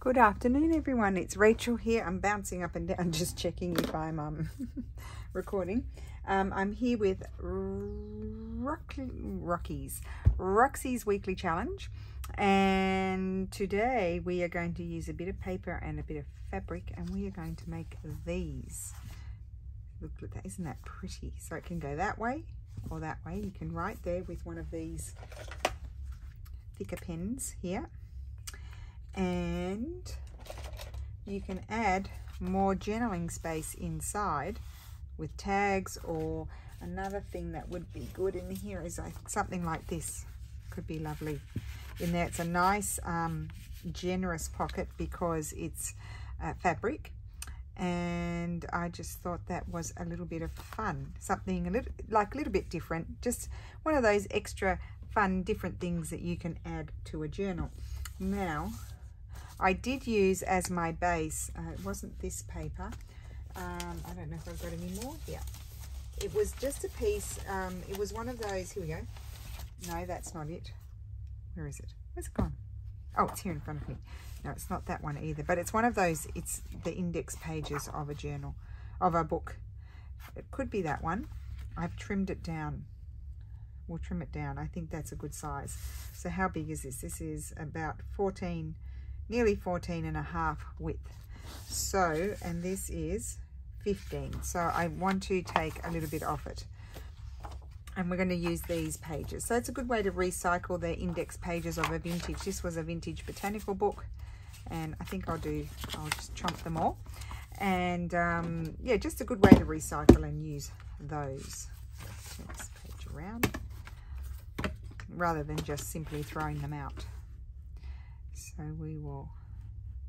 Good afternoon, everyone. It's Rachel here. I'm bouncing up and down, just checking if I'm recording. I'm here with Roxy's weekly challenge, and today we are going to use a bit of paper and a bit of fabric, and we are going to make these. Look at that, isn't that pretty? So it can go that way or that way. You can write there with one of these thicker pens here. And you can add more journaling space inside with tags, or another thing that would be good in here is something like this. Could be lovely in there. It's a nice generous pocket because it's fabric, and I just thought that was a little bit of fun, something a little bit different, just one of those extra fun different things that you can add to a journal. Now I did use as my base, it wasn't this paper, I don't know if I've got any more here. It was just a piece, it was one of those, here we go. No, that's not it. Where is it? Where's it gone? Oh, it's here in front of me. No, it's not that one either, but it's one of those, it's the index pages of a journal, of a book. It could be that one. I've trimmed it down. We'll trim it down. I think that's a good size. So how big is this? This is about 14, nearly 14 and a half width. So, and this is 15. So I want to take a little bit off it. And we're going to use these pages. So it's a good way to recycle the index pages of a vintage. This was a vintage botanical book. And I think I'll just chomp them all. And yeah, just a good way to recycle and use those. Turn this page around, rather than just simply throwing them out. So we will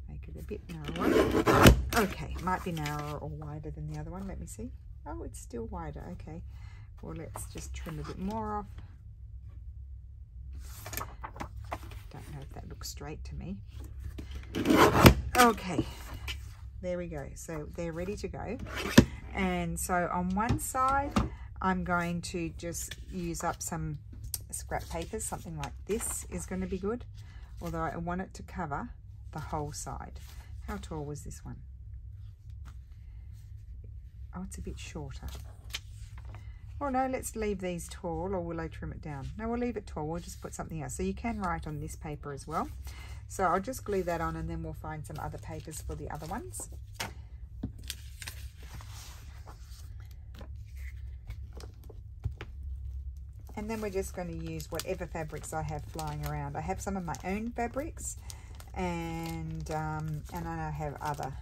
make it a bit narrower. Okay, might be narrower or wider than the other one. Let me see. Oh, it's still wider. Okay. Well, let's just trim a bit more off. Don't know if that looks straight to me. Okay. There we go. So they're ready to go. And so on one side, I'm going to just use up some scrap papers. Something like this is going to be good. Although I want it to cover the whole side. How tall was this one? Oh, it's a bit shorter. Oh no, let's leave these tall, or will I trim it down? No, we'll leave it tall. We'll just put something else. So you can write on this paper as well. So I'll just glue that on, and then we'll find some other papers for the other ones. And then we're just going to use whatever fabrics I have flying around. I have some of my own fabrics, and then I have other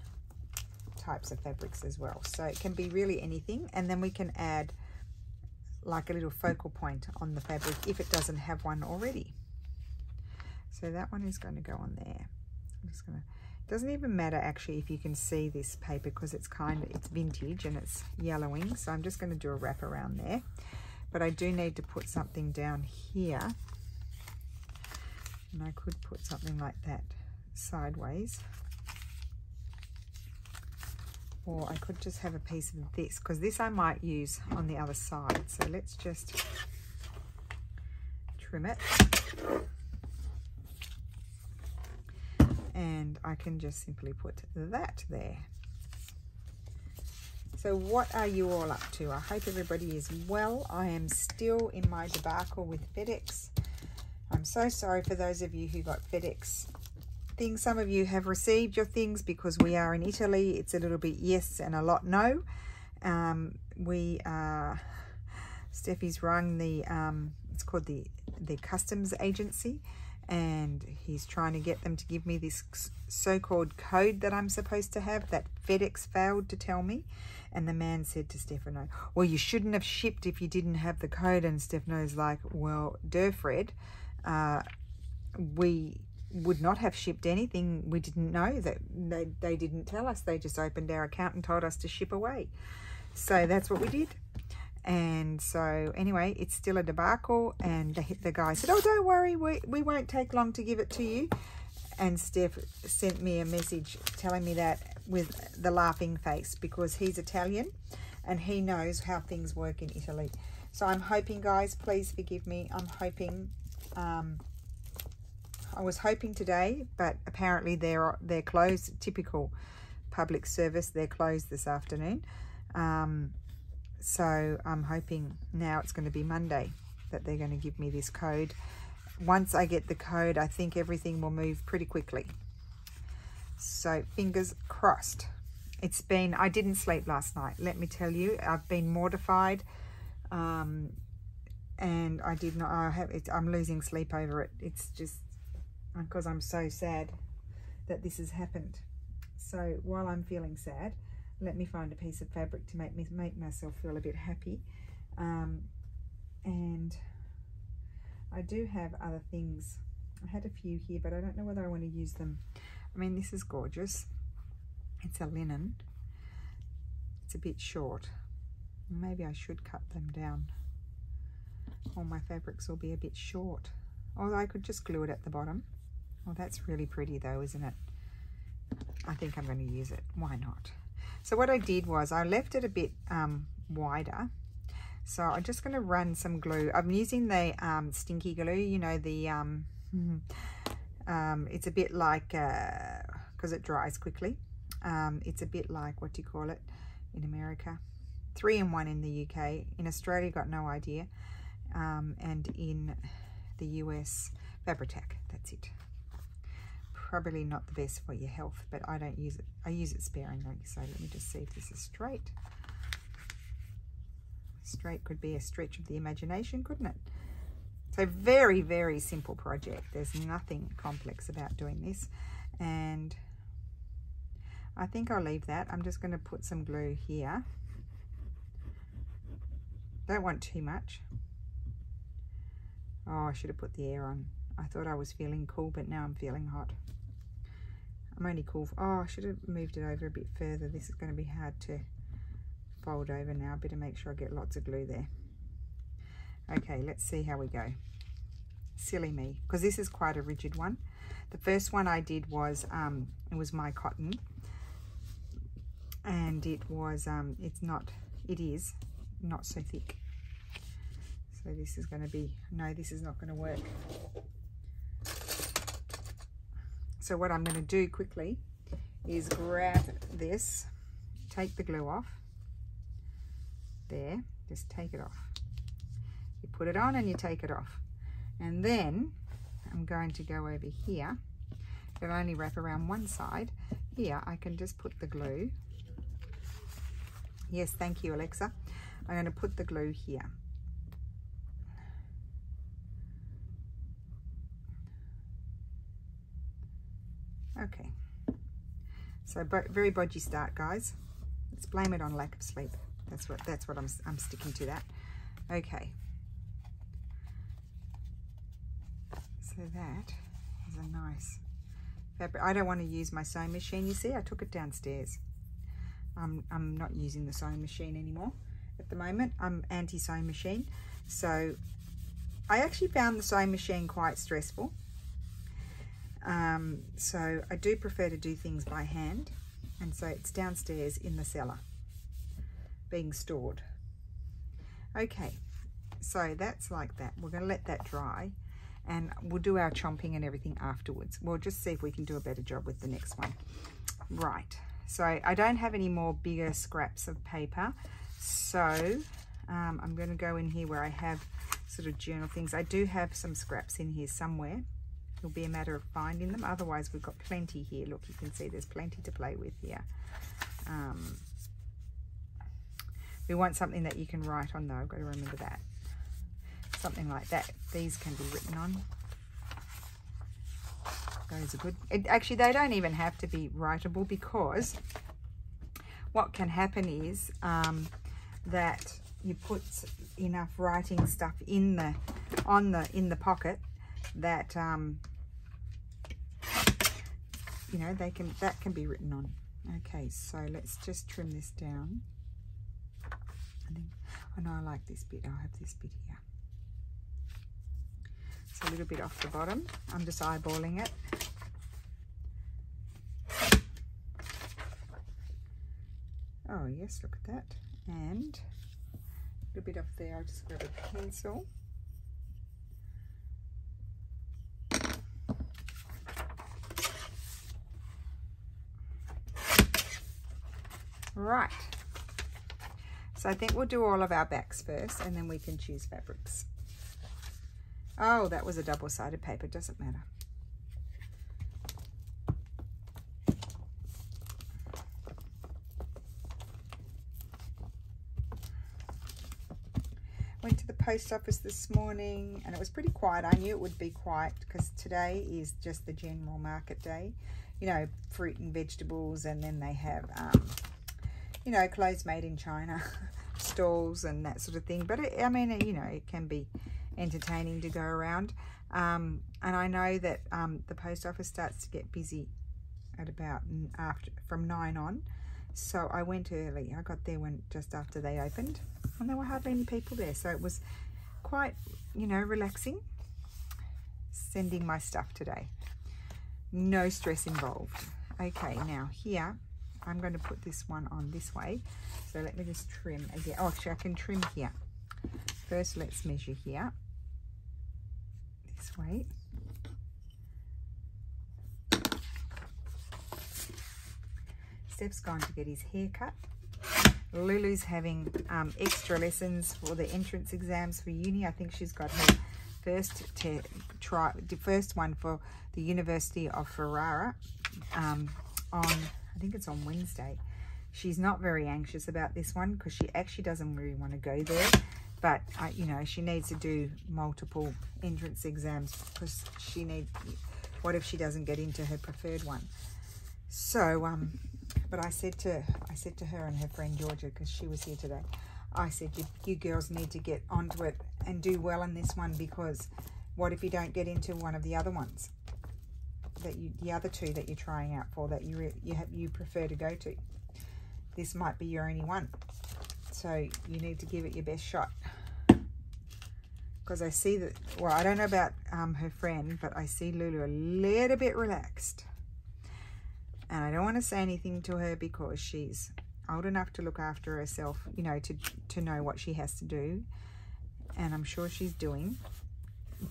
types of fabrics as well. So it can be really anything, and then we can add like a little focal point on the fabric if it doesn't have one already. So that one is going to go on there. I'm just going to, it doesn't even matter actually if you can see this paper, because it's vintage and it's yellowing. So I'm just going to do a wrap around there. But I do need to put something down here, and I could put something like that sideways, or I could just have a piece of this, because this I might use on the other side. So let's just trim it, and I can just simply put that there. So what are you all up to? I hope everybody is well. I am still in my debacle with FedEx. I'm so sorry for those of you who got FedEx things. Some of you have received your things. Because we are in Italy, it's a little bit yes and a lot no. Steffi's rung the, it's called the customs agency, and he's trying to get them to give me this so-called code that I'm supposed to have that FedEx failed to tell me. And the man said to Stefano, well, you shouldn't have shipped if you didn't have the code. And Stefano's like, well, Fred, we would not have shipped anything. We didn't know that. They didn't tell us. They just opened our account and told us to ship away. So that's what we did. And so anyway, it's still a debacle. And the guy said, oh, don't worry, we won't take long to give it to you. And Steph sent me a message telling me that with the laughing face, because he's Italian and he knows how things work in Italy. So I'm hoping, guys, please forgive me. I'm hoping I was hoping today, but apparently they're closed. Typical public service, they're closed this afternoon. So I'm hoping now it's going to be Monday that they're going to give me this code. Once I get the code, I think everything will move pretty quickly. So fingers crossed. It's been, I didn't sleep last night, let me tell you. I've been mortified, and I did not, I'm losing sleep over it. It's just because I'm so sad that this has happened. So while I'm feeling sad, let me find a piece of fabric to make myself feel a bit happy. And I do have other things. I had a few here, but I don't know whether I want to use them. I mean, this is gorgeous. It's a linen. It's a bit short. Maybe I should cut them down. All my fabrics will be a bit short. Or I could just glue it at the bottom. Oh, that's really pretty though, isn't it? I think I'm going to use it. Why not? So what I did was I left it a bit wider. So I'm just going to run some glue. I'm using the stinky glue, you know, the it's a bit like, because it dries quickly, it's a bit like, what do you call it in America? 3-in-1 in the UK. In Australia, got no idea. And in the US, Fabri-Tac, that's it. Probably not the best for your health, but I don't use it. I use it sparingly. So let me just see if this is straight. Straight could be a stretch of the imagination, couldn't it? So very, very simple project. There's nothing complex about doing this. And I think I'll leave that. I'm just going to put some glue here. Don't want too much. Oh, I should have put the air on. I thought I was feeling cool, but now I'm feeling hot. I'm only cool. Oh, I should have moved it over a bit further. This is going to be hard to fold over now. Better make sure I get lots of glue there. Okay, let's see how we go. Silly me, because this is quite a rigid one. The first one I did was, it was my cotton. And it was, it is not so thick. So this is going to be, no, this is not going to work. So what I'm going to do quickly is grab this, take the glue off. There, just take it off. You put it on and you take it off. And then I'm going to go over here. It'll only wrap around one side. Here I can just put the glue. Yes, thank you, Alexa. I'm going to put the glue here. Okay. So very bodgy start, guys. Let's blame it on lack of sleep. That's what I'm sticking to that. Okay. So that is a nice fabric. I don't want to use my sewing machine. You see, I took it downstairs. I'm not using the sewing machine anymore at the moment. I'm anti-sewing machine. So I actually found the sewing machine quite stressful. So I do prefer to do things by hand. And so it's downstairs in the cellar, being stored. Okay, so that's like that. We're going to let that dry and we'll do our chomping and everything afterwards. We'll just see if we can do a better job with the next one. Right, so I don't have any more bigger scraps of paper, so I'm going to go in here where I have sort of journal things. I do have some scraps in here somewhere. It'll be a matter of finding them. Otherwise, we've got plenty here. Look, you can see there's plenty to play with here. We want something that you can write on, though. I've got to remember that. Something like that. These can be written on. Those are good. Actually, they don't even have to be writable, because what can happen is that you put enough writing stuff in the pocket that you know, that can be written on. Okay, so let's just trim this down. I think, oh no, I like this bit. I'll have this bit here. It's a little bit off the bottom. I'm just eyeballing it. Oh yes, look at that. And a little bit off there. I'll just grab a pencil. Right. So I think we'll do all of our backs first and then we can choose fabrics. Oh, that was a double-sided paper, doesn't matter. Went to the post office this morning and it was pretty quiet. I knew it would be quiet because today is just the general market day. You know, fruit and vegetables, and then they have, you know, clothes made in China, stalls and that sort of thing. But I mean, you know, it can be entertaining to go around. And I know that the post office starts to get busy at about from 9 on. So I went early. I got there just after they opened, and there were hardly any people there. So it was quite, you know, relaxing sending my stuff today. No stress involved. Okay, now here, I'm going to put this one on this way. So let me just trim again. Oh, actually I can trim here. First, let's measure here. This way. Steph's gone to get his hair cut. Lulu's having extra lessons for the entrance exams for uni. I think she's got her first one for the University of Ferrara on, I think it's on Wednesday. She's not very anxious about this one because she actually doesn't really want to go there, but you know, she needs to do multiple entrance exams because she needs, what if she doesn't get into her preferred one? So but I said to her and her friend Georgia, because she was here today, I said, you girls need to get onto it and do well in this one, because what if you don't get into one of the other ones, the other two that you're trying out for, that you prefer to go to? This might be your only one, so you need to give it your best shot. Because I see that, well, I don't know about her friend, but I see Lulu a little bit relaxed. And I don't want to say anything to her because she's old enough to look after herself, you know, to know what she has to do. And I'm sure she's doing,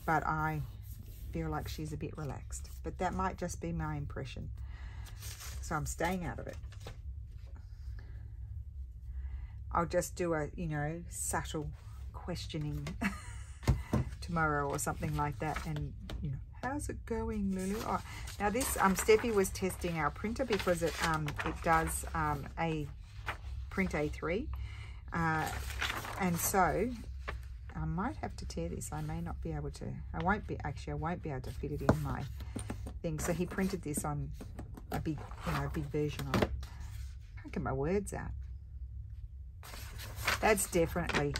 but I feel like she's a bit relaxed. But that might just be my impression. So I'm staying out of it. I'll just do a, you know, subtle questioning tomorrow or something like that, and, you know, how's it going, Lulu? Oh, now this, Steffi was testing our printer because it does a print A3, and so I might have to tear this. I may not be able to. I won't be able to fit it in my thing. So he printed this on a big, you know, big version of it. I can't get my words out. That's definitely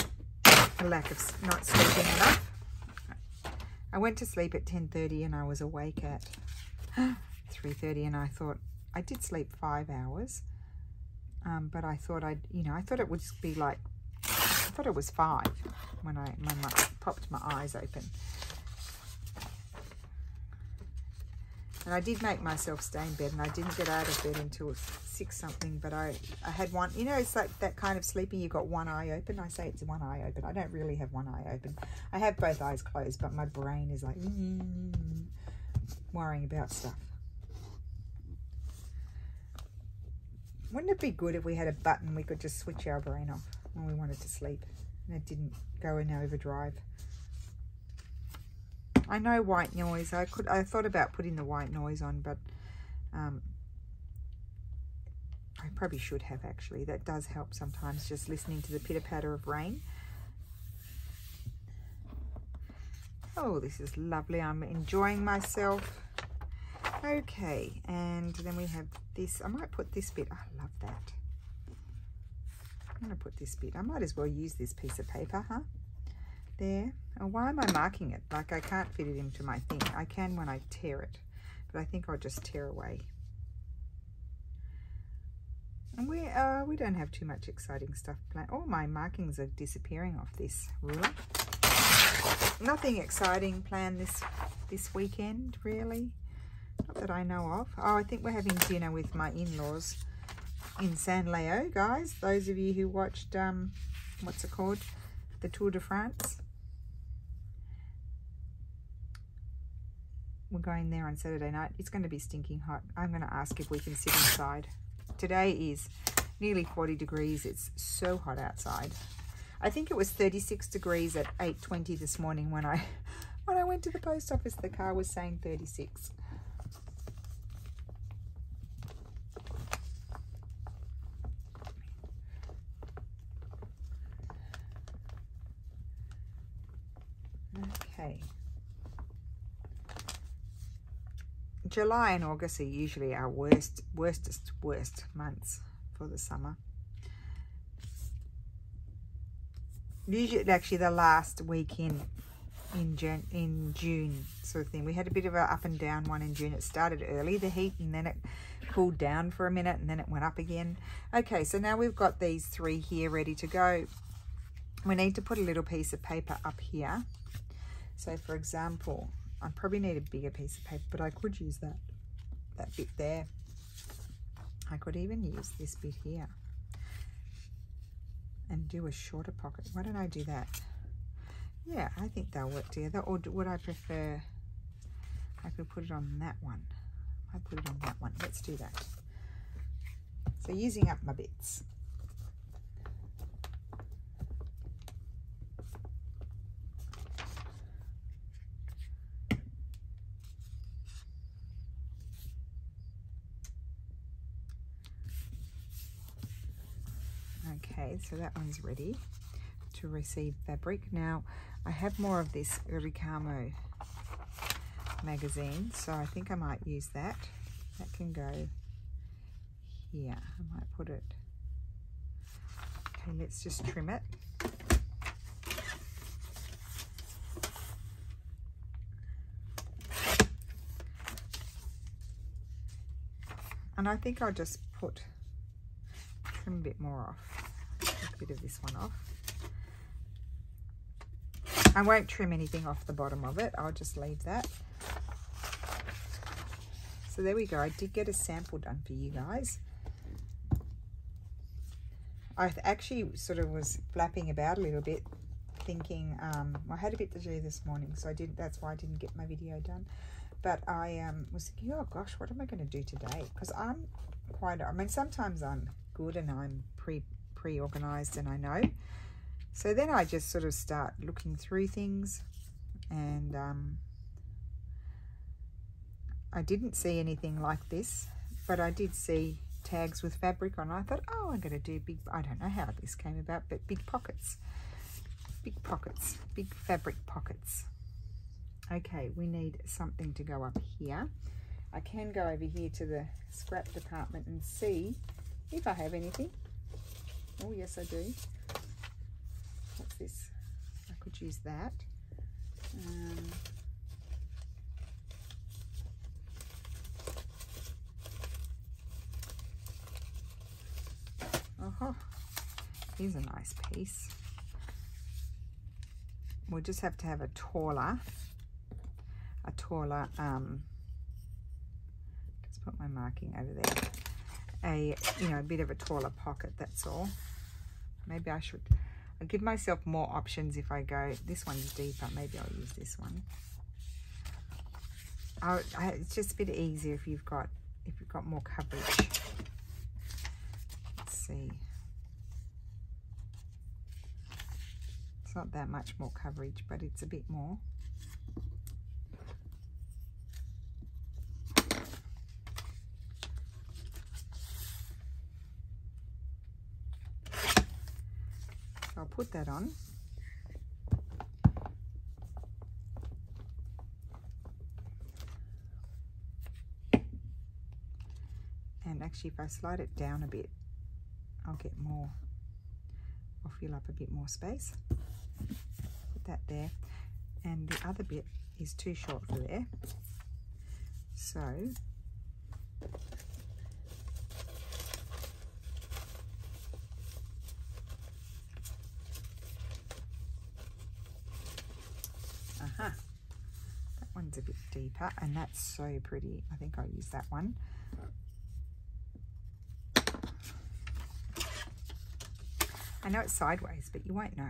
a lack of not sleeping enough. I went to sleep at 10:30 and I was awake at 3:30, and I thought, I did sleep 5 hours, but I thought I thought it would just be like, I thought it was 5 when I popped my eyes open. And I did make myself stay in bed, and I didn't get out of bed until 6 something, but I had one, you know, it's like that kind of sleeping, you've got one eye open. I say it's one eye open. I don't really have one eye open. I have both eyes closed, but my brain is like, worrying about stuff. Wouldn't it be good if we had a button we could just switch our brain off when we wanted to sleep and it didn't go in overdrive? I know white noise. I thought about putting the white noise on, but I probably should have, actually. That does help sometimes, just listening to the pitter-patter of rain. Oh, this is lovely. I'm enjoying myself. Okay, and then we have this. I might put this bit. I love that. I'm going to put this bit. I might as well use this piece of paper, huh? There. Oh, why am I marking it? Like, I can't fit it into my thing. I can when I tear it, but I think I'll just tear away. And we don't have too much exciting stuff planned. All my markings are disappearing off this ruler. Nothing exciting planned this weekend, really. Not that I know of. Oh, I think we're having dinner with my in-laws in San Leo, guys. Those of you who watched, what's it called? The Tour de France. We're going there on Saturday night. It's going to be stinking hot. I'm going to ask if we can sit inside. Today is nearly 40 degrees. It's so hot outside. I think it was 36 degrees at 8:20 this morning when I went to the post office. The car was saying 36. Okay. July and August are usually our worst months for the summer. Usually, actually, the last week in June sort of thing. We had a bit of an up and down one in June. It started early, the heat, and then it cooled down for a minute, and then it went up again. Okay, so now we've got these 3 here ready to go. We need to put a little piece of paper up here. So, for example, I probably need a bigger piece of paper, but I could use that bit there. I could even use this bit here and do a shorter pocket. Why don't I do that? Yeah, I think they'll work together. Or would I prefer, I could put it on that one. I put it on that one. Let's do that. So using up my bits. Okay, so that one's ready to receive fabric. Now, I have more of this Uricamo magazine, so I think I might use that. That can go here. I might put it. Okay, let's just trim it. And I think I'll just trim a bit more off. Take a bit of this one off. I won't trim anything off the bottom of it. I'll just leave that. So there we go. I did get a sample done for you guys. I actually sort of was flapping about a little bit, thinking I had a bit to do this morning, so that's why I didn't get my video done. But I was thinking, oh gosh, what am I going to do today? Because I mean, sometimes I'm good and I'm pre-organized and I know. So then I just sort of start looking through things, and I didn't see anything like this, but I did see tags with fabric on. I thought, oh, I'm going to do big, I don't know how this came about, but big pockets, big fabric pockets. Okay, we need something to go up here. I can go over here to the scrap department and see if I have anything. Oh, yes, I do. What's this? I could use that. Oh, here's a nice piece. We'll just have to have a taller, let's put my marking over there. A bit of a taller pocket, that's all. Maybe I'll give myself more options if I go, this one's deeper, maybe I'll use this one. It's just a bit easier if you've got more coverage. Let's see. It's not that much more coverage, but it's a bit more. I'll put that on. And actually, if I slide it down a bit, I'll get more. I'll fill up a bit more space. Put that there. And the other bit is too short for there. So that one's a bit deeper, and that's so pretty. I think I'll use that one. I know it's sideways, but you won't know.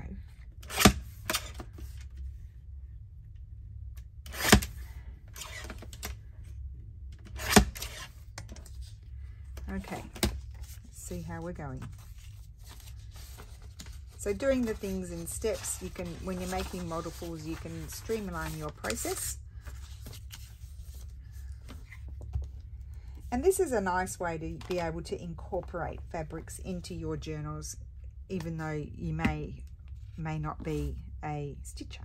Okay, let's see how we're going. So doing the things in steps, you can, when you're making multiples, you can streamline your process. And this is a nice way to be able to incorporate fabrics into your journals, even though you may not be a stitcher.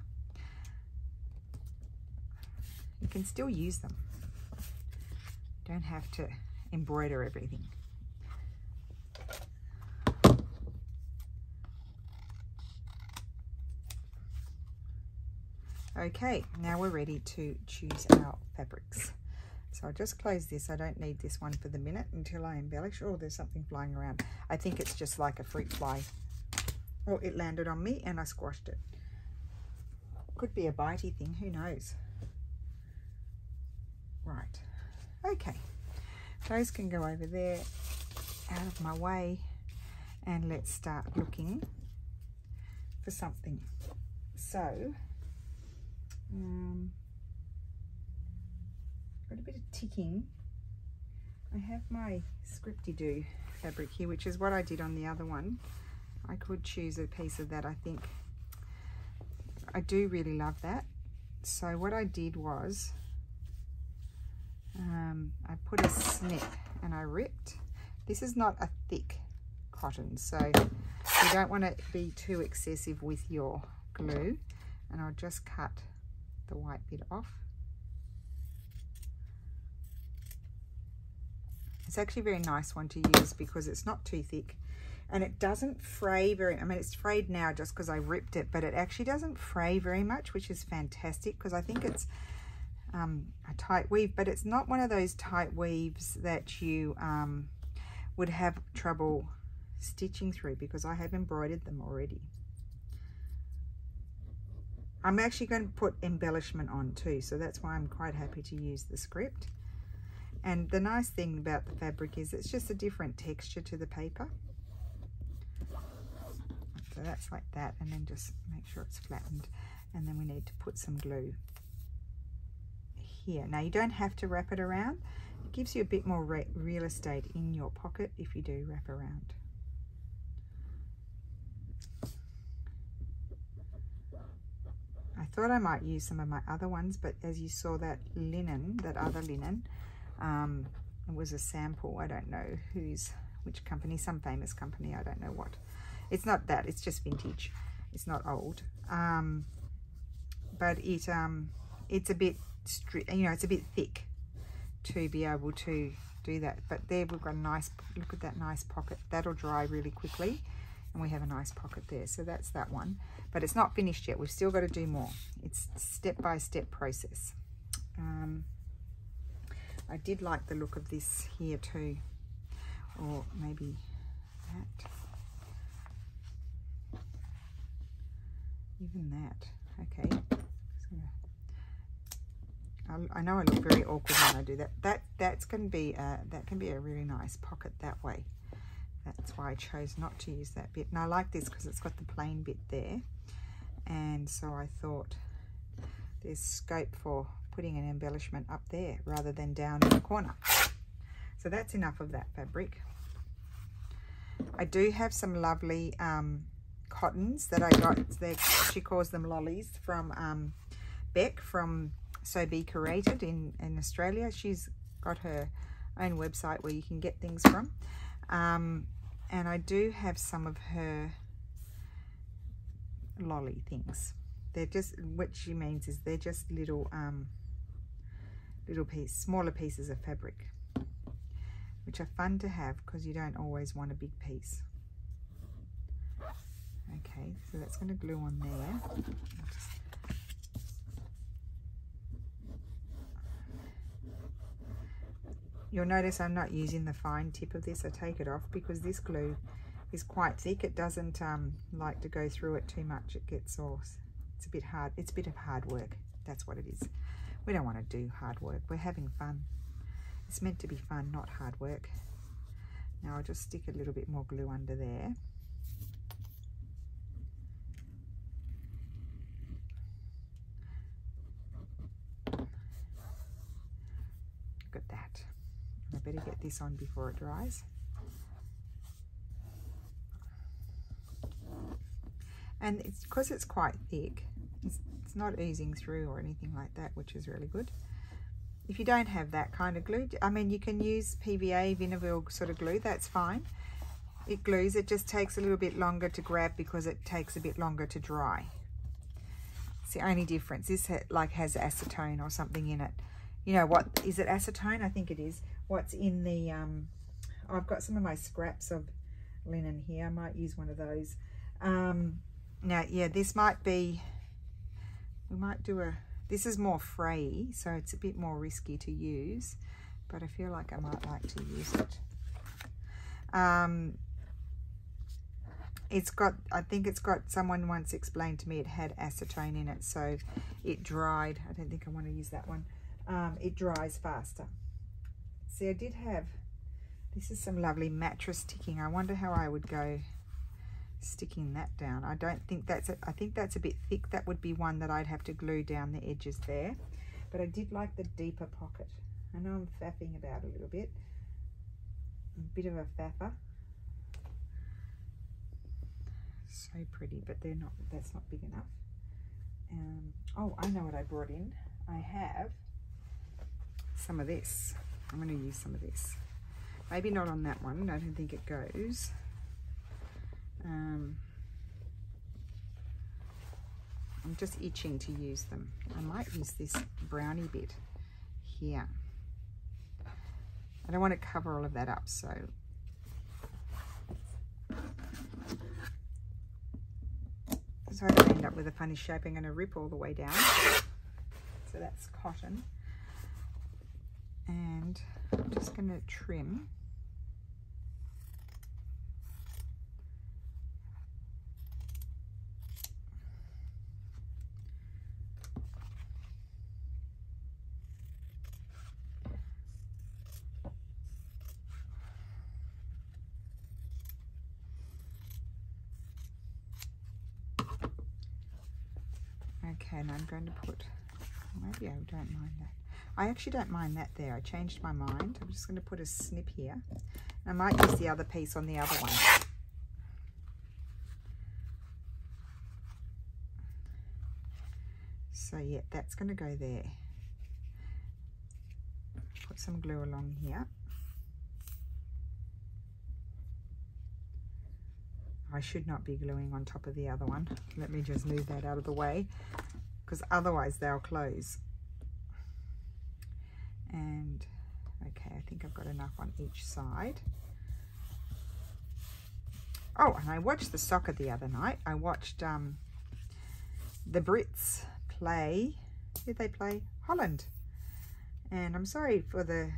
You can still use them. Don't have to embroider everything. Okay, now we're ready to choose our fabrics. So I'll just close this. I don't need this one for the minute until I embellish. Oh, there's something flying around. I think it's just like a fruit fly. Oh, it landed on me and I squashed it. Could be a bitey thing, who knows? Right, okay. Those can go over there, out of my way, and let's start looking for something. So, got a bit of ticking. I have my Scripty-Doo fabric here, which is what I did on the other one. I could choose a piece of that, I think. I do really love that. So what I did was, I put a snip and I ripped. This is not a thick cotton, so you don't want to be too excessive with your glue. And I'll just cut the white bit off. It's actually a very nice one to use because it's not too thick and it doesn't fray very, I mean it's frayed now just because I ripped it, but it actually doesn't fray very much, which is fantastic because I think it's a tight weave, but it's not one of those tight weaves that you would have trouble stitching through because I have embroidered them already. I'm actually going to put embellishment on too, so that's why I'm quite happy to use the script. And the nice thing about the fabric is it's just a different texture to the paper. So that's like that, and then just make sure it's flattened. And then we need to put some glue here. Now you don't have to wrap it around. It gives you a bit more real estate in your pocket if you do wrap around. I thought I might use some of my other ones, but as you saw, that linen, that other linen, it was a sample. I don't know which company, some famous company, I don't know what. It's not that, it's just vintage. It's not old. But it's a bit, it's a bit thick to be able to do that. But there we've got a nice, look at that nice pocket. That'll dry really quickly. And we have a nice pocket there. So that's that one. But it's not finished yet. We've still got to do more. It's step-by-step process. I did like the look of this here too. Or maybe that. Even that. Okay. I know I look very awkward when I do that. That can be a really nice pocket that way. That's why I chose not to use that bit. And I like this because it's got the plain bit there. And so I thought there's scope for putting an embellishment up there rather than down in the corner. So that's enough of that fabric. I do have some lovely cottons that I got. She calls them lollies from Beck from So Be Curated in Australia. She's got her own website where you can get things from. And I do have some of her lolly things. They're just, what she means is they're just little smaller pieces of fabric, which are fun to have because you don't always want a big piece. Okay, so that's going to glue on there. You'll notice I'm not using the fine tip of this. I take it off because this glue is quite thick. It doesn't like to go through it too much. It gets all, it's a bit hard. It's a bit of hard work. That's what it is. We don't want to do hard work. We're having fun. It's meant to be fun, not hard work. Now I'll just stick a little bit more glue under there. Look at that. I better get this on before it dries. And it's because it's quite thick, it's not oozing through or anything like that, which is really good. If you don't have that kind of glue, I mean, you can use PVA, Vinaville sort of glue, that's fine. It glues, it just takes a little bit longer to grab because it takes a bit longer to dry. It's the only difference. This like has acetone or something in it. You know what, is it acetone? I think it is. What's in the, I've got some of my scraps of linen here. I might use one of those. Now, yeah, this might be, we might do a, this is more frayy, so it's a bit more risky to use, but I feel like I might like to use it. It's got, I think it's got, someone once explained to me it had acetone in it, so it dried. I don't think I want to use that one. It dries faster. See, I did have, this is some lovely mattress sticking. I wonder how I would go sticking that down. I don't think that's it. I think that's a bit thick. That would be one that I'd have to glue down the edges there. But I did like the deeper pocket. I know I'm faffing about a little bit. A bit of a faffer. So pretty, but they're not, that's not big enough. Oh, I know what I brought in. I have some of this. I'm going to use some of this. Maybe not on that one. I don't think it goes. I'm just itching to use them. I might use this brownie bit here. I don't want to cover all of that up, so I don't end up with a funny shape. I'm going to rip all the way down. So that's cotton. And I'm just going to trim. Okay, and I'm going to put, maybe I don't mind that. I actually don't mind that there. I changed my mind. I'm just going to put a snip here. I might use the other piece on the other one. So yeah, that's going to go there. Put some glue along here. I should not be gluing on top of the other one. Let me just move that out of the way, because otherwise they'll close. And okay, I think I've got enough on each side. Oh, and I watched the soccer the other night. I watched the Brits play. Did they play Holland? And I'm sorry for the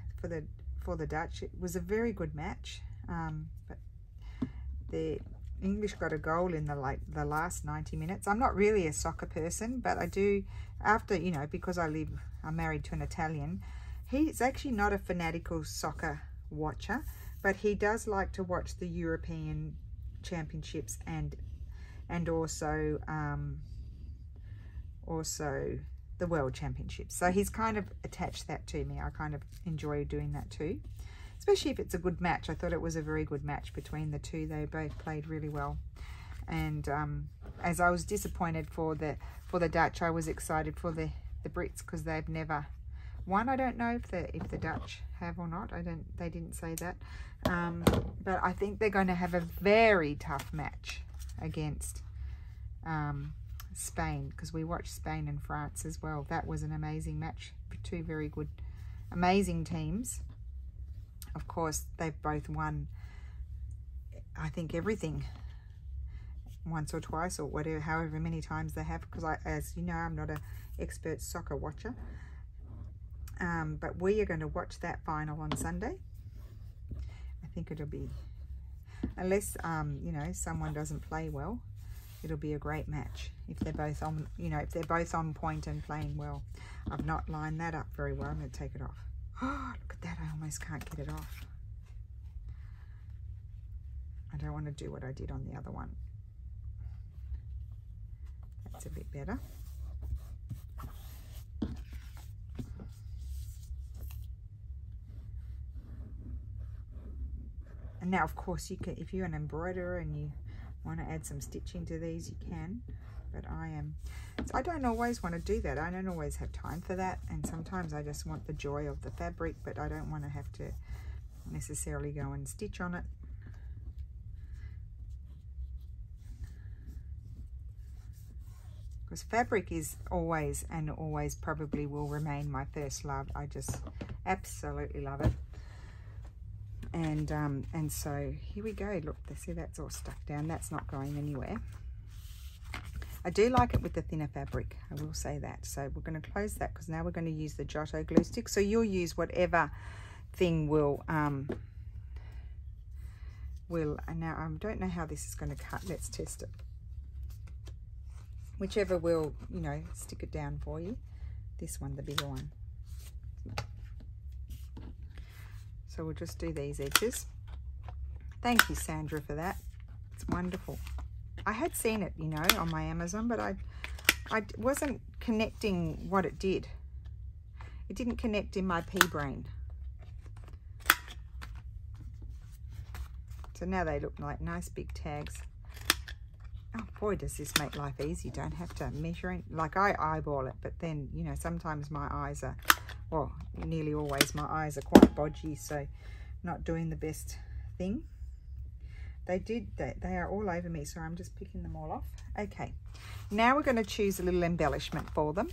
Dutch. It was a very good match, but the English got a goal in the last 90 minutes. I'm not really a soccer person, but I do, after, you know, because I'm married to an Italian. He's actually not a fanatical soccer watcher, but he does like to watch the European Championships and also the World Championships. So he's kind of attached that to me. I kind of enjoy doing that too, especially if it's a good match. I thought it was a very good match between the two. They both played really well. And as I was disappointed for the Dutch, I was excited for the Brits, because they've never won. I don't know if the Dutch have or not. They didn't say that. But I think they're going to have a very tough match against Spain, because we watched Spain and France as well. That was an amazing match. Two very good, amazing teams. Of course, they've both won, I think, everything once or twice or whatever, however many times they have, because as you know, I'm not an expert soccer watcher. But we are going to watch that final on Sunday. I think it'll be, unless you know, someone doesn't play well, it'll be a great match if they're both on, you know, if they're both on point and playing well. I've not lined that up very well. I'm going to take it off. Oh, look at that. I almost can't get it off. I don't want to do what I did on the other one. That's a bit better. And now, of course, you can, if you're an embroiderer and you Want to add some stitching to these, you can, but I don't always want to do that. I don't always have time for that, and sometimes I just want the joy of the fabric, but I don't want to have to necessarily go and stitch on it. Because fabric is always and always probably will remain my first love. I just absolutely love it. And so here we go. Look, see, that's all stuck down. That's not going anywhere. I do like it with the thinner fabric, I will say that. So we're going to close that because now we're going to use the Giotto glue stick. So you'll use whatever thing will now I don't know how this is going to cut. Let's test it. Whichever will, you know, stick it down for you. This one, the bigger one. So we'll just do these edges. Thank you, Sandra, for that. It's wonderful. I had seen it, you know, on my Amazon, but I wasn't connecting what it did. It didn't connect in my pea brain. So now they look like nice big tags. Oh boy, does this make life easy. Don't have to measure it. Like, I eyeball it, but then, you know, sometimes my eyes are, well, nearly always my eyes are quite bodgy, so not doing the best thing. They are all over me, so I'm just picking them all off. Okay, now we're going to choose a little embellishment for them,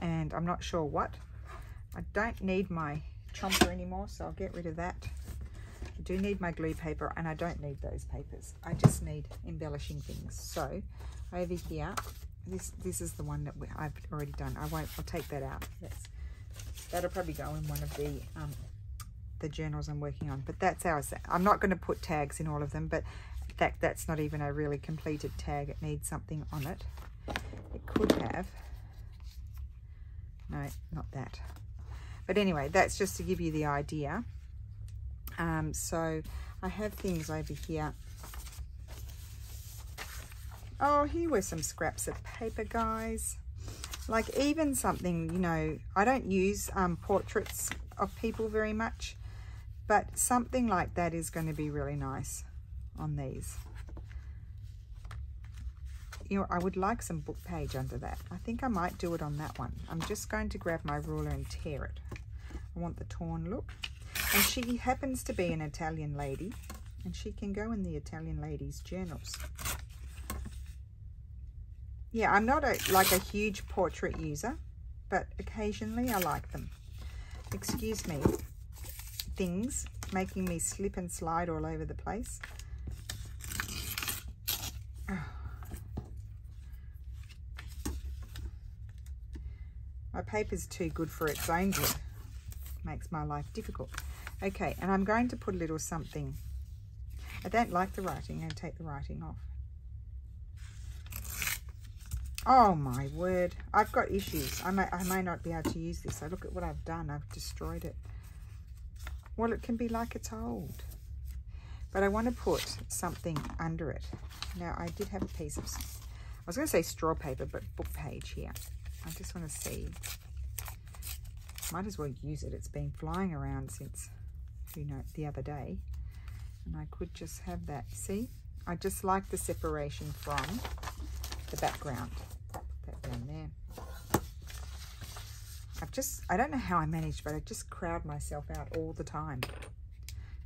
and I'm not sure what. I don't need my chomper anymore, so I'll get rid of that. I do need my glue paper, and I don't need those papers. I just need embellishing things. So over here, this is the one that I've already done. I'll take that out. That'll probably go in one of the journals I'm working on, but that's ours. I'm not going to put tags in all of them, but in fact, that's not even a really completed tag. It needs something on it. It could have, no, not that. But anyway, that's just to give you the idea. So I have things over here. Oh, here were some scraps of paper, guys. Like, even something, you know, I don't use portraits of people very much, but something like that is going to be really nice on these. You know, I would like some book page under that. I think I might do it on that one. I'm just going to grab my ruler and tear it. I want the torn look. And she happens to be an Italian lady, and she can go in the Italian ladies' journals. Yeah, I'm not like a huge portrait user, but occasionally I like them. Excuse me, things making me slip and slide all over the place. Oh. My paper's too good for its own good. Makes my life difficult. Okay, and I'm going to put a little something. I don't like the writing. I'm going to take the writing off. Oh my word, I've got issues. I may not be able to use this. So look at what I've done. I've destroyed it. Well, it can be like it's old. But I want to put something under it. Now, I did have a piece of, I was going to say straw paper, but book page here. I just want to see. Might as well use it. It's been flying around since, you know, the other day. And I could just have that. See? I just like the separation from the background. Put that down there. I don't know how I managed, but I just crowd myself out all the time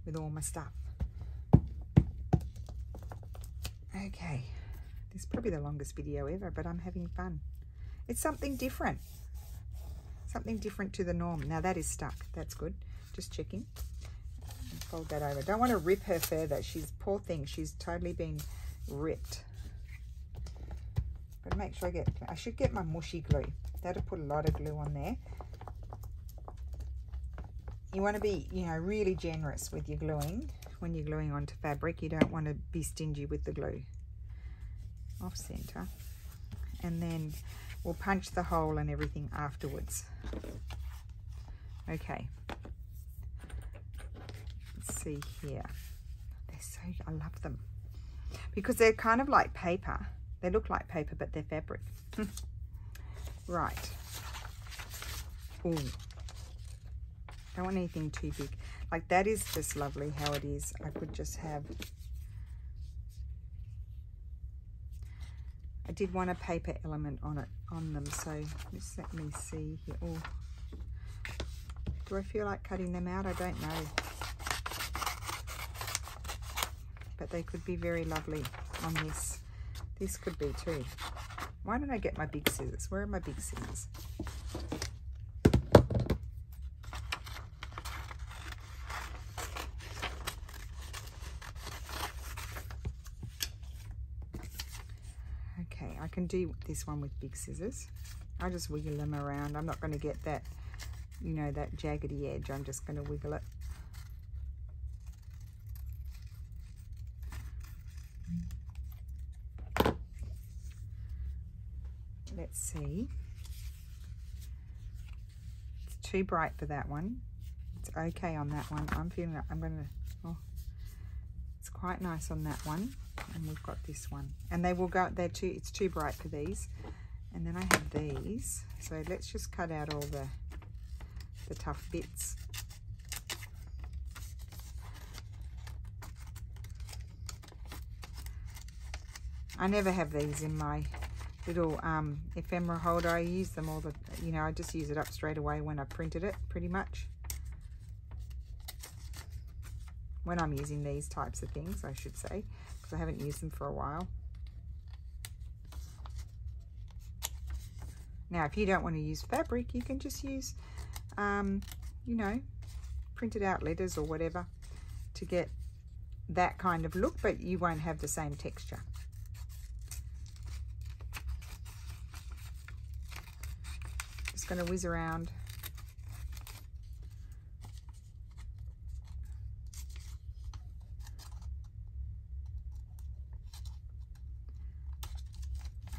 with all my stuff. Okay. This is probably the longest video ever, but I'm having fun. It's something different. Something different to the norm. Now that is stuck. That's good. Just checking. Fold that over. Don't want to rip her further. She's, poor thing, she's totally been ripped. But make sure I should get my mushy glue. That'll put a lot of glue on there. You want to be, you know, really generous with your gluing. When you're gluing onto fabric, you don't want to be stingy with the glue. Off center. And then we'll punch the hole and everything afterwards. Okay. Let's see here. I love them. Because they're kind of like paper. They look like paper, but they're fabric. Right. Ooh. Don't want anything too big. Like, that is just lovely how it is. I could just have I did want a paper element on them, so just let me see here. Oh, do I feel like cutting them out? I don't know. But they could be very lovely on this. This could be too. Why don't I get my big scissors? Where are my big scissors? Okay, I can do this one with big scissors. I just wiggle them around. I'm not going to get that, you know, that jaggedy edge. I'm just going to wiggle it. Let's see. It's too bright for that one. It's okay on that one. I'm feeling like I'm going to, oh, it's quite nice on that one. And we've got this one. And they will go, it's too bright for these. And then I have these. So let's just cut out all the tough bits. I never have these in my little ephemera holder. I use them all the, you know, I just use it up straight away when I printed it, pretty much. When I'm using these types of things, I should say, because I haven't used them for a while. Now, if you don't want to use fabric, you can just use, you know, printed out letters or whatever to get that kind of look, but you won't have the same texture. Going to whiz around.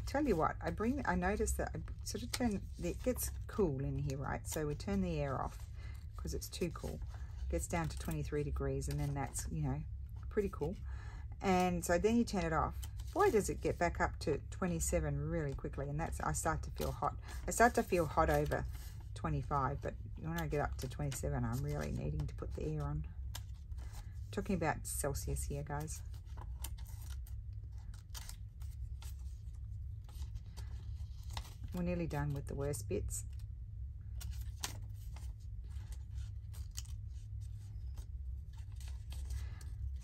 Tell you what, I noticed that I sort of turn, it gets cool in here, right? So we turn the air off because it's too cool. It gets down to 23 degrees and then that's, you know, pretty cool. And so then you turn it off. Boy, does it get back up to 27 really quickly, and that's, I start to feel hot. I start to feel hot over 25, but when I get up to 27, I'm really needing to put the air on. Talking about Celsius here, guys. We're nearly done with the worst bits.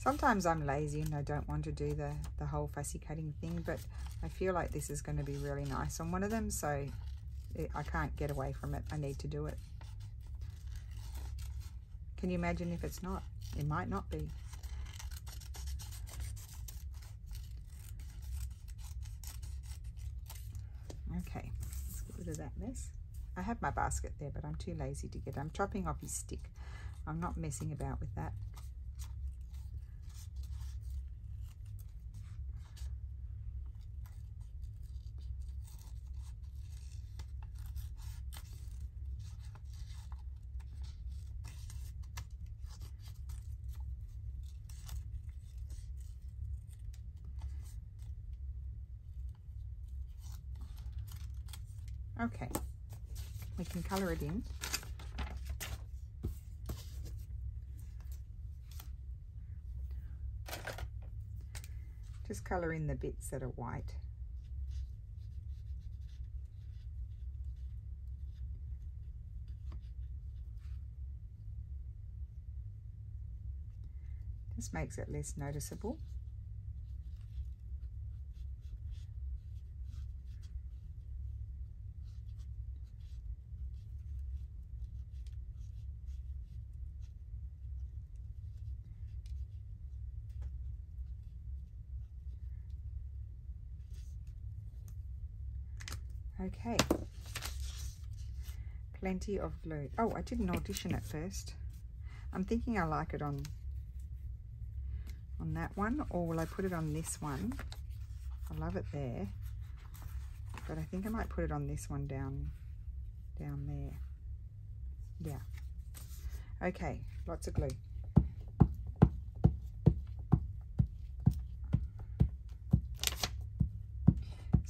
Sometimes I'm lazy and I don't want to do the whole fussy cutting thing, but I feel like this is going to be really nice on one of them, so I can't get away from it. I need to do it. Can you imagine if it's not? It might not be. Okay, let's get rid of that mess. I have my basket there, but I'm too lazy to get it. I'm chopping off his stick. I'm not messing about with that. Okay, we can colour it in. Just colour in the bits that are white. This makes it less noticeable. Okay, plenty of glue. Oh, I didn't audition it first. I'm thinking I like it on that one, or will I put it on this one? I love it there, but I think I might put it on this one down there. Yeah. Okay, lots of glue.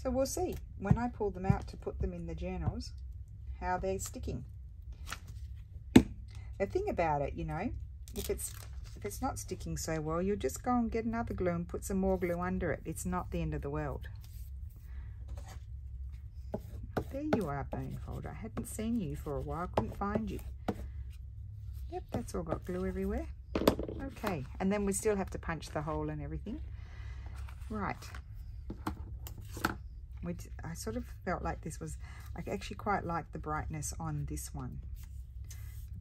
So we'll see when I pull them out to put them in the journals how they're sticking. The thing about it, you know, if it's not sticking so well, you'll just go and get another glue and put some more glue under it. It's not the end of the world. there you are, bone folder. I hadn't seen you for a while, couldn't find you. Yep, that's all got glue everywhere. Okay, and then we still have to punch the hole and everything. Right. I sort of felt like this was, I actually quite like the brightness on this one.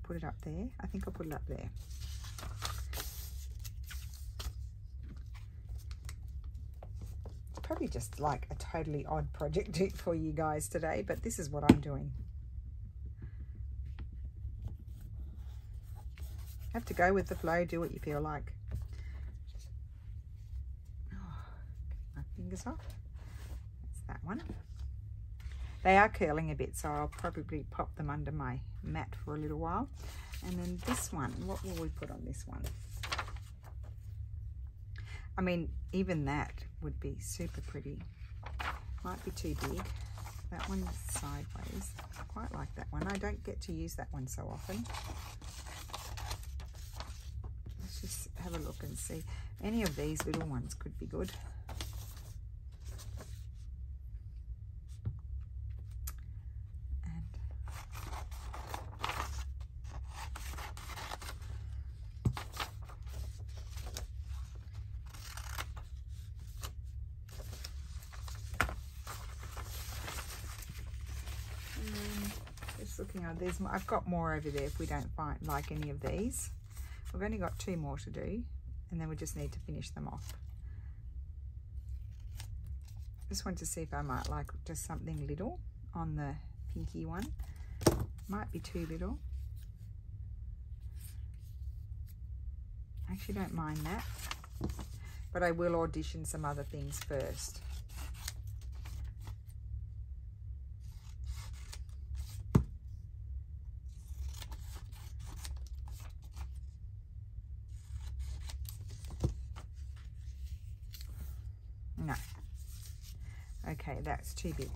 Put it up there. I think I'll put it up there. Probably just like a totally odd project for you guys today, but this is what I'm doing. Have to go with the flow, do what you feel like. Oh, my fingers off. That's that one. They are curling a bit, so I'll probably pop them under my mat for a little while. And then this one, what will we put on this one? I mean, even that would be super pretty. Might be too big. That one's sideways. I quite like that one. I don't get to use that one so often. Let's just have a look and see. Any of these little ones could be good. Looking at these, I've got more over there if we don't like any of these. We've only got 2 more to do, and then we just need to finish them off. Just want to see if I might like just something little on the pinky one. Might be too little. I actually don't mind that, but I will audition some other things first. No. Okay, that's too big.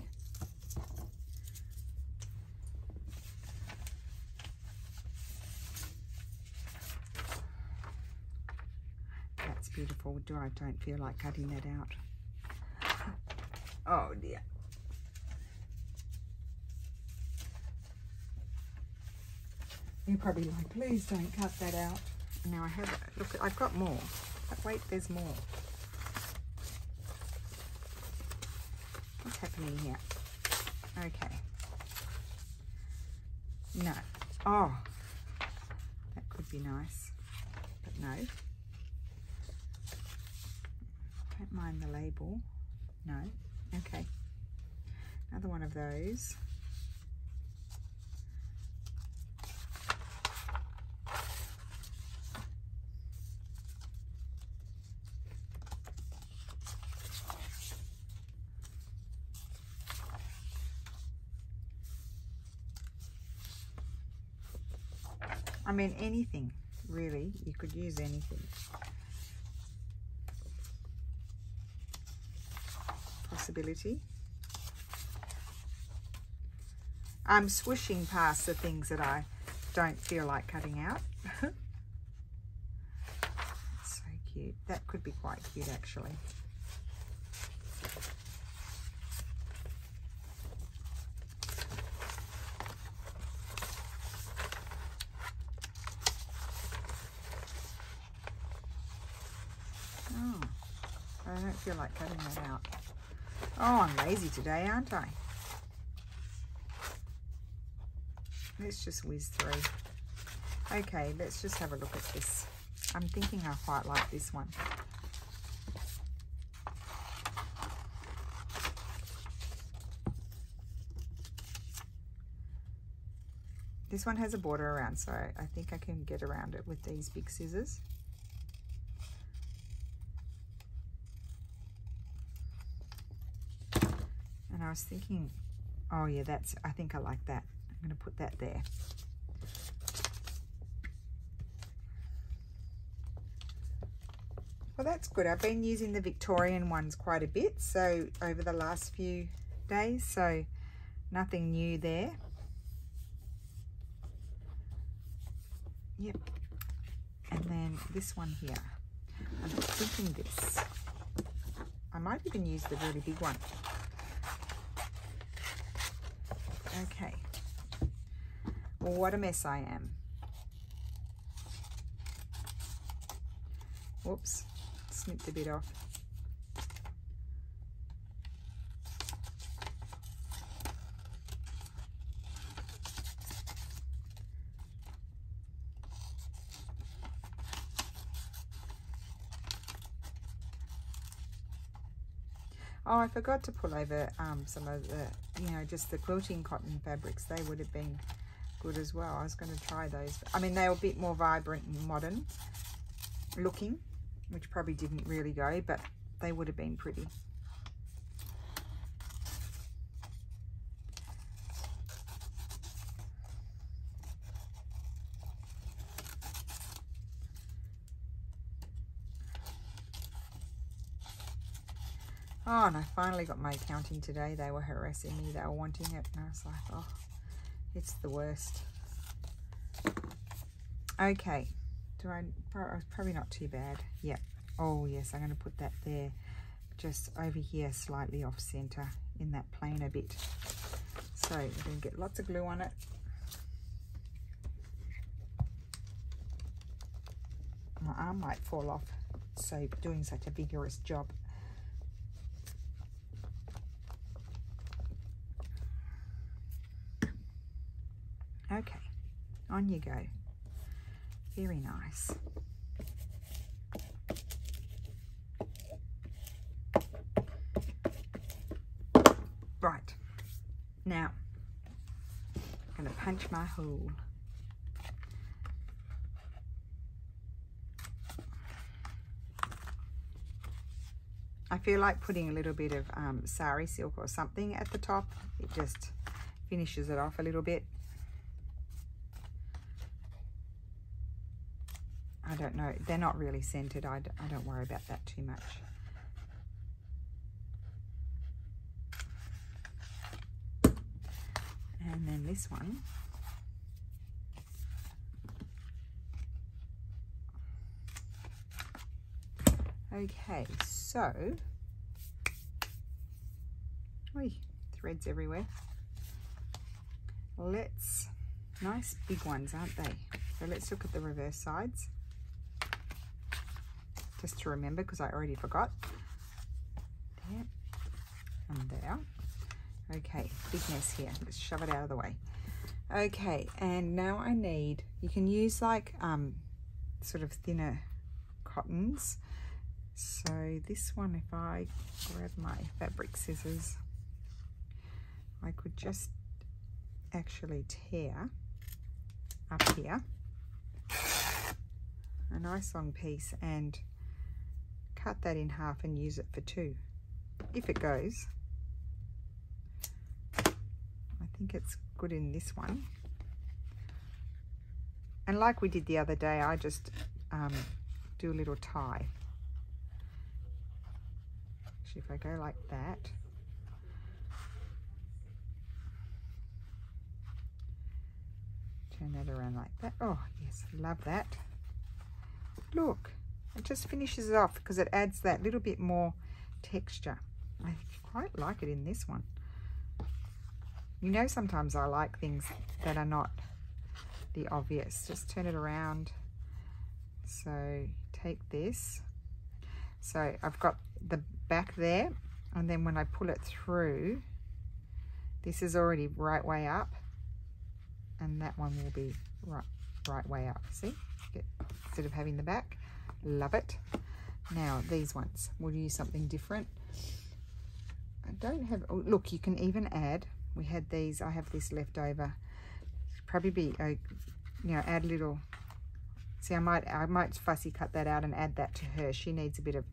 That's beautiful. I don't feel like cutting that out. Oh dear. You're probably like, please don't cut that out. Now I have, look, I've got more. But wait, there's more. What's happening here? Okay. No. Oh, that could be nice, but no. Don't mind the label. No. Okay. Another one of those. I mean, anything, really. You could use anything. Possibility. I'm swooshing past the things that I don't feel like cutting out. That's so cute. That could be quite cute, actually. I don't feel like cutting that out. Oh, I'm lazy today, aren't I? Let's just whiz through. Okay, let's just have a look at this. I'm thinking I quite like this one. This one has a border around, so I think I can get around it with these big scissors. And I was thinking, oh yeah, I think I like that. I'm going to put that there. Well, that's good. I've been using the Victorian ones quite a bit, so over the last few days, so nothing new there. Yep. And then this one here. I'm thinking this. I might even use the really big one. Okay. Well, what a mess I am. Whoops, snipped a bit off. Oh, I forgot to pull over some of the, just the quilting cotton fabrics. They would have been good as well. I was going to try those. I mean, they were a bit more vibrant and modern looking, which probably didn't really go, but they would have been pretty. Oh, and I finally got my accounting today. They were harassing me. They were wanting it. And I was like, oh, it's the worst. Okay. Probably not too bad. Yep. Oh, yes. I'm going to put that there. Just over here, slightly off center in that plainer bit. So we're going to get lots of glue on it. My arm might fall off. So doing such a vigorous job. Okay, on you go. Very nice. Right, now I'm going to punch my hole. I feel like putting a little bit of sari silk or something at the top. It just finishes it off a little bit. I don't know, they're not really centered. I don't worry about that too much. And then this one. Okay, so, oi, threads everywhere. Nice big ones, aren't they? So let's look at the reverse sides. Just to remember, because I already forgot. There and there. Okay, big mess here. Let's shove it out of the way. Okay, and now I need, you can use like sort of thinner cottons. So this one, if I grab my fabric scissors, I could just actually tear up here a nice long piece and cut that in half and use it for two, if it goes. I think it's good in this one. And like we did the other day, I just do a little tie. Actually, if I go like that, turn that around like that. Oh yes, love that. Look, it just finishes it off because it adds that little bit more texture. I quite like it in this one. You know, sometimes I like things that are not the obvious. Just turn it around. So take this. So I've got the back there, and then when I pull it through, this is already right way up, and that one will be right way up. See? Instead of having the back. Love it. Now these ones, we'll use something different. I don't have, oh, look, you can even add, we had these, I have this left over. Probably be, add a little, see, I might fussy cut that out and add that to her. She needs a bit of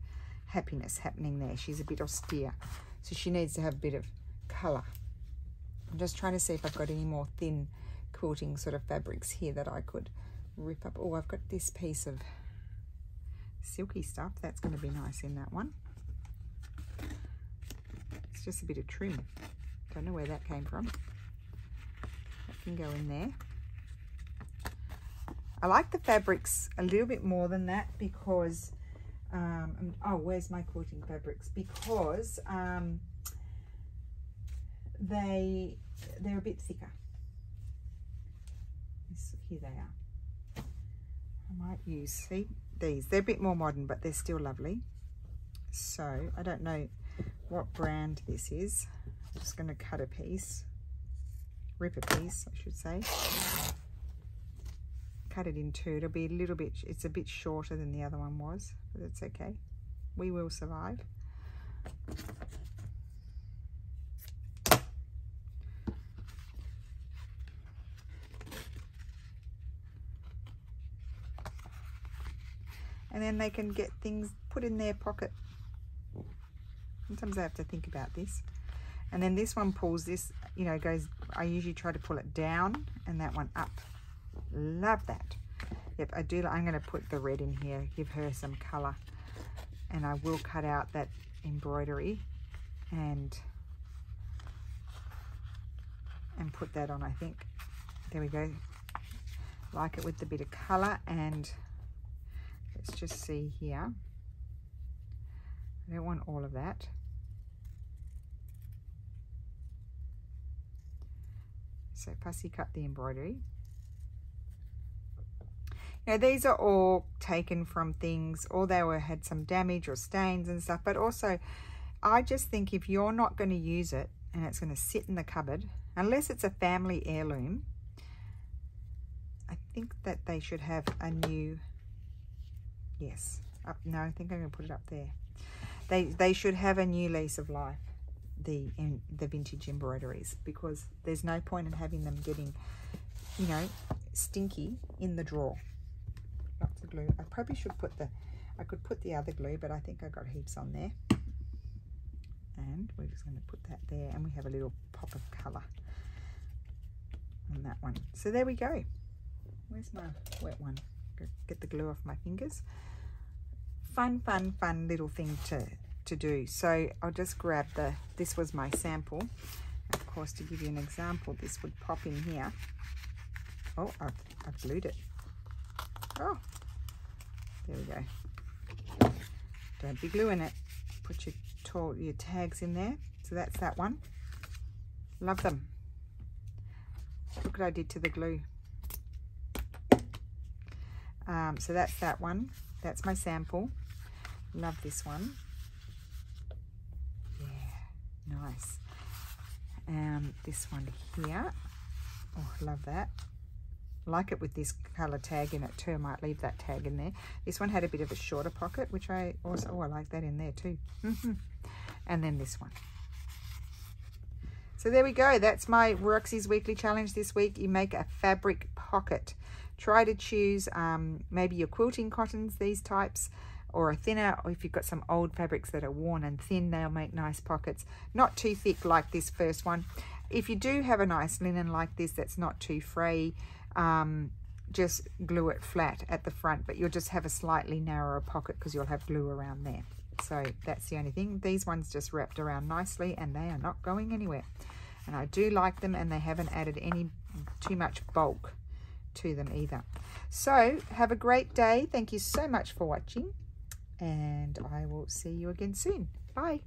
happiness happening there. She's a bit austere, so she needs to have a bit of colour. I'm just trying to see if I've got any more thin quilting sort of fabrics here that I could rip up. Oh, I've got this piece of silky stuff. That's going to be nice in that one. It's just a bit of trim. Don't know where that came from. That can go in there. I like the fabrics a little bit more than that because, oh, where's my quilting fabrics? Because they they're a bit thicker. Here they are. I might use, see, these. They're a bit more modern, but they're still lovely. So I don't know what brand this is. I'm just going to cut a piece, rip a piece, I should say. Cut it in two. It'll be a little bit, it's a bit shorter than the other one was, but it's okay. We will survive. And then they can get things put in their pocket. Sometimes I have to think about this. And then this one pulls this, you know, goes, I usually try to pull it down and that one up. Love that. Yep, I do. I'm going to put the red in here, give her some colour. And I will cut out that embroidery and put that on, I think. There we go. Like it with a bit of colour. And let's just see here. I don't want all of that. So fussy cut the embroidery. Now these are all taken from things, or they had some damage or stains and stuff, but also I just think if you're not going to use it and it's going to sit in the cupboard, unless it's a family heirloom, I think that they should have a new, yes, up, no, I think I'm going to put it up there. They should have a new lease of life, the vintage embroideries, because there's no point in having them getting, you know, stinky in the drawer. Lots of glue. I probably should put I could put the other glue, but I think I got heaps on there. And we're just going to put that there, and we have a little pop of colour on that one. So there we go. Where's my wet one? Get the glue off my fingers. Fun little thing to do. So I'll just grab this was my sample. Of course, to give you an example, this would pop in here. Oh, I've glued it. Oh, there we go. Don't be gluing it. Put your tags in there. So that's that one. Love them. Look what I did to the glue. So that's that one. That's my sample. Love this one. Yeah, nice. This one here. Oh, love that. Like it with this colour tag in it too. I might leave that tag in there. This one had a bit of a shorter pocket, which I also, oh, I like that in there too. And then this one. So there we go. That's my Roxy's weekly challenge this week. You make a fabric pocket. Try to choose maybe your quilting cottons, these types, or a thinner, or if you've got some old fabrics that are worn and thin, they'll make nice pockets. Not too thick like this first one. If you do have a nice linen like this that's not too fray, just glue it flat at the front, but you'll just have a slightly narrower pocket because you'll have glue around there. So that's the only thing. These ones just wrapped around nicely and they are not going anywhere. And I do like them, and they haven't added too much bulk to them either. So have a great day. Thank you so much for watching, and I will see you again soon. Bye.